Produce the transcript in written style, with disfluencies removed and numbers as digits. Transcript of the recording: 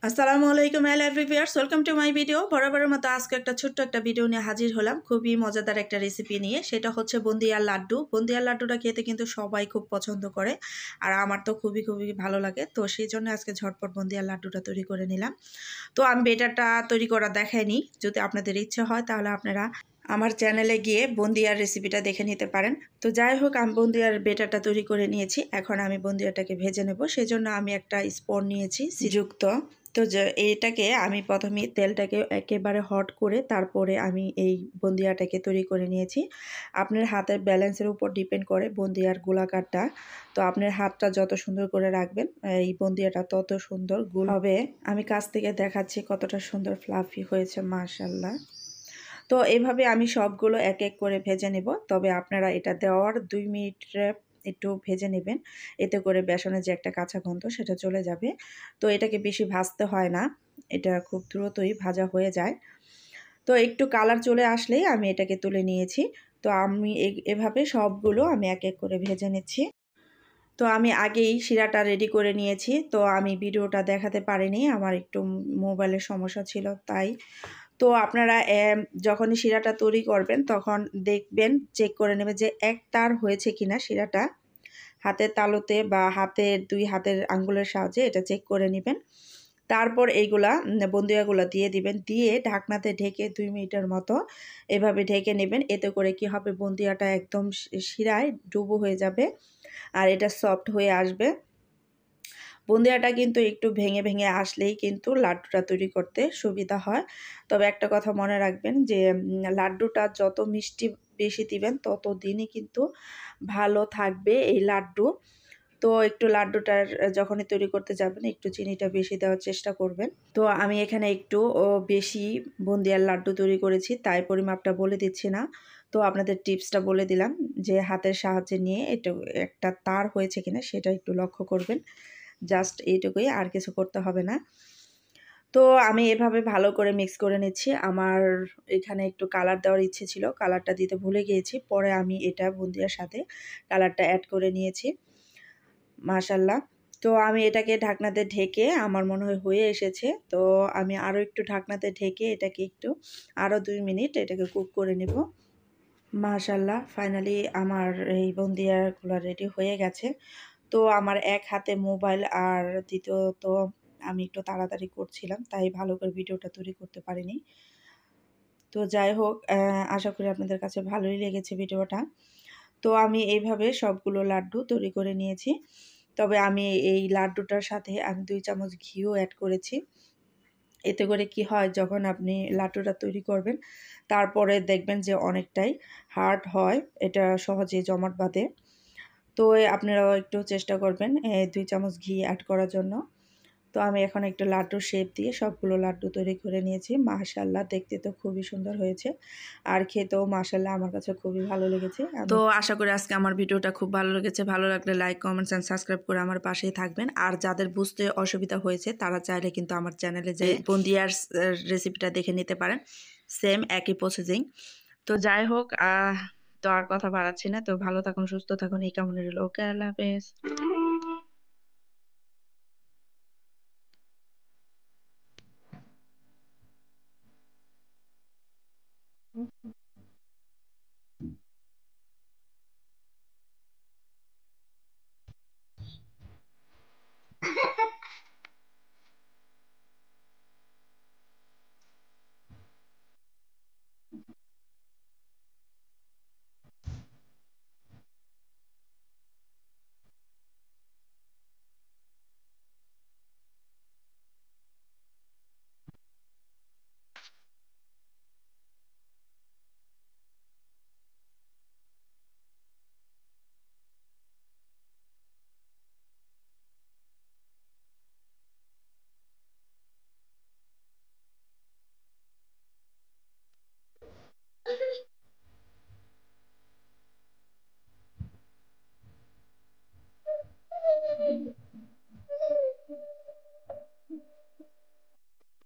আসসালামু আলাইকুম এভরিভিয়ার্স, welcome to my video. বরাবরের মতো আজকে একটা ছোট্ট একটা ভিডিও নিয়ে হাজির হলাম, খুবই মজাদার একটা রেসিপি নিয়ে। সেটা হচ্ছে বুন্দিয়ার লাড্ডু। বুন্দিয়ার লাড্ডুটা খেতে কিন্তু সবাই খুব পছন্দ করে, আর আমার তো খুবই খুবই ভালো লাগে। তো সেই জন্য আজকে ঝটপট বুন্দিয়ার লাড্ডুটা তৈরি করে নিলাম। তো আমি বেটারটা তৈরি করা দেখাইনি, যদি আপনাদের ইচ্ছে হয় তাহলে আপনারা আমার চ্যানেলে গিয়ে বুন্দিয়ার রেসিপিটা দেখে নিতে পারেন। তো যাই হোক, আমি বুন্দিয়ার বেটারটা তৈরি করে নিয়েছি। এখন আমি বুন্দিয়াটাকে ভেজে নেব। সেই জন্য আমি একটা স্পুন নিয়েছি যুক্ত। তো এটাকে আমি প্রথমে তেলটাকে একেবারে হট করে তারপরে আমি এই বুন্দিয়াটাকে তৈরি করে নিয়েছি। আপনার হাতের ব্যালেন্সের উপর ডিপেন্ড করে বুন্দিয়ার গোলাকারটা। তো আপনার হাতটা যত সুন্দর করে রাখবেন এই বুন্দিয়াটা তত সুন্দর গোল হবে। আমি কাছ থেকে দেখাচ্ছি কতটা সুন্দর ফ্লাফি হয়েছে, মাশাআল্লাহ। তো এভাবে আমি সবগুলো এক এক করে ভেজে নেব। তবে আপনারা এটা দেওয়ার 2 মিনিট একটু ভেজে নেবেন, এতে করে বেসনের যে একটা কাঁচা গন্ধ সেটা চলে যাবে। তো এটাকে বেশি ভাজতে হয় না, এটা খুব দ্রুতই ভাজা হয়ে যায়। তো একটু কালার চলে আসলেই আমি এটাকে তুলে নিয়েছি। তো আমি এভাবে সবগুলো আমি এক এক করে ভেজে নিচ্ছি। তো আমি আগেই শিরাটা রেডি করে নিয়েছি। তো আমি ভিডিওটা দেখাতে পারিনি, আমার একটু মোবাইলের সমস্যা ছিল তাই। তো আপনারা যখনই শিরাটা তৈরি করবেন তখন দেখবেন, চেক করে নেবেন যে এক তার হয়েছে কিনা শিরাটা। হাতের তালুতে বা দুই হাতের আঙ্গুলের সাহায্যে এটা চেক করে নেবেন। তারপর এইগুলা বুন্দিয়াগুলো দিয়ে দিবেন, দিয়ে ঢাকনাতে ঢেকে 2 মিনিটের মতো এভাবে ঢেকে নেবেন। এতে করে কি হবে, বুন্দিয়াটা একদম শিরায় ডুবো হয়ে যাবে আর এটা সফট হয়ে আসবে। বুন্দিয়াটা কিন্তু একটু ভেঙে ভেঙে আসলেই কিন্তু লাড্ডুটা তৈরি করতে সুবিধা হয়। তবে একটা কথা মনে রাখবেন যে লাড্ডুটা যত মিষ্টি বেশি দিবেন তত দিনই কিন্তু ভালো থাকবে এই লাড্ডু। তো একটু লাড্ডুটার যখনই তৈরি করতে যাবেন একটু চিনিটা বেশি দেওয়ার চেষ্টা করবেন। তো আমি এখানে একটু বেশি বুন্দিয়ার লাড্ডু তৈরি করেছি, তাই পরিমাপটা বলে দিচ্ছি না। তো আপনাদের টিপসটা বলে দিলাম যে হাতের সাহায্যে নিয়ে এটা একটা তার হয়েছে কিনা সেটা একটু লক্ষ্য করবেন। জাস্ট এইটুকুই, আর কিছু করতে হবে না। তো আমি এভাবে ভালো করে মিক্স করে নিচ্ছি। আমার এখানে একটু কালার দেওয়ার ইচ্ছে ছিল, কালারটা দিতে ভুলে গিয়েছি। পরে আমি এটা বুন্দিয়ার সাথে কালারটা অ্যাড করে নিয়েছি, মাশাআল্লাহ। তো আমি এটাকে ঢাকনাতে ঢেকে, আমার মনে হয় হয়ে এসেছে। তো আমি আরও একটু ঢাকনাতে ঢেকে এটাকে একটু আরও 2 মিনিট এটাকে কুক করে নেব। মাশাআল্লাহ, ফাইনালি আমার এই বুন্দিয়াগুলো রেডি হয়ে গেছে। তো আমার এক হাতে মোবাইল, আর দ্বিতীয়ত আমি একটু তাড়াতাড়ি করছিলাম তাই ভালো করে ভিডিওটা তৈরি করতে পারিনি। তো যাই হোক, আশা করি আপনাদের কাছে ভালোই লেগেছে ভিডিওটা। তো আমি এইভাবে সবগুলো লাড্ডু তৈরি করে নিয়েছি। তবে আমি এই লাড্ডুটার সাথে আমি 2 চামচ ঘিও অ্যাড করেছি। এতে করে কি হয়, যখন আপনি লাড্ডুটা তৈরি করবেন তারপরে দেখবেন যে অনেকটাই হার্ড হয়, এটা সহজে জমাট বাঁধে। তো আপনারাও একটু চেষ্টা করবেন 2 চামচ ঘি অ্যাড করার জন্য। তো আমি এখন একটু লাড্ডুর শেপ দিয়ে সবগুলো লাড্ডু তৈরি করে নিয়েছি। মাশাআল্লাহ, দেখতে তো খুবই সুন্দর হয়েছে, আর খেতেও মাশাআল্লাহ আমার কাছে খুবই ভালো লেগেছে। তো আশা করি আজকে আমার ভিডিওটা খুব ভালো লেগেছে। ভালো লাগলে লাইক, কমেন্টস অ্যান্ড সাবস্ক্রাইব করে আমার পাশেই থাকবেন। আর যাদের বুঝতে অসুবিধা হয়েছে তারা চাইলে কিন্তু আমার চ্যানেলে যে বুন্দিয়ার রেসিপিটা দেখে নিতে পারেন, সেম একই প্রসেসিং। তো যাই হোক, তো আর কথা বাড়াচ্ছি না। তো ভালো থাকুন, সুস্থ থাকুন, এই কামনা রইল। ওকে, আল্লাহ হাফেজ।